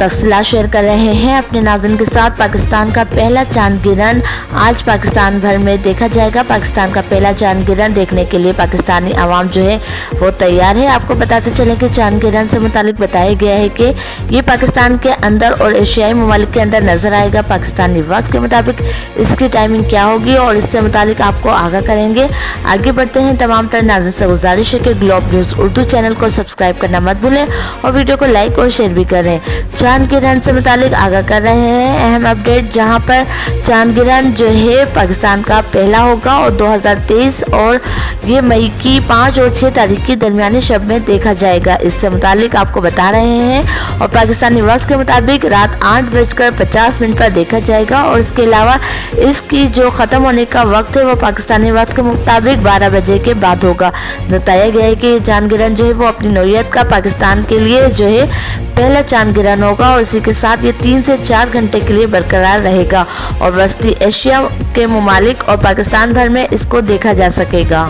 तफसीलात शेयर कर रहे हैं अपने नाज़रीन के साथ। पाकिस्तान का पहला चांद गिरहन आज पाकिस्तान भर में देखा जाएगा। पाकिस्तान का पहला चांद गिरहन देखने के लिए पाकिस्तानी आवाम जो है वो तैयार है। आपको बताते चलें कि चांद गिरहन से मुतालिक बताया गया है कि ये पाकिस्तान के अंदर और एशियाई ममालिक के अंदर नजर आएगा। पाकिस्तानी वक्त के मुताबिक इसकी टाइमिंग क्या होगी और इससे मुतालिक आपको आगाह करेंगे। आगे बढ़ते हैं। तमाम तर नाज़रीन से गुजारिश है कि ग्लोब न्यूज़ उर्दू चैनल को सब्सक्राइब करना मत भूलें और वीडियो को लाइक और शेयर भी करें। चांद गिरहन से मुतालिक आगाह कर रहे हैं अहम अपडेट, जहां पर चांद गिरहन जो है पाकिस्तान का पहला होगा और 2023 और ये मई की 5 और 6 तारीख की दरमियानी शब में देखा जाएगा। इससे मुतालिक आपको बता रहे हैं और पाकिस्तानी वक्त के मुताबिक रात 8:50 पर देखा जाएगा और इसके अलावा इसकी जो ख़त्म होने का वक्त है वो पाकिस्तानी वक्त के मुताबिक 12 बजे के बाद होगा। बताया गया है कि चांद गिरहन जो है वो अपनी नौइयत का पाकिस्तान के लिए जो है पहला चांद गिरहन होगा और इसी के साथ ये 3 से 4 घंटे के लिए बरकरार रहेगा और वस्ती एशिया के ममालिक और पाकिस्तान भर में इसको देखा जा सकेगा।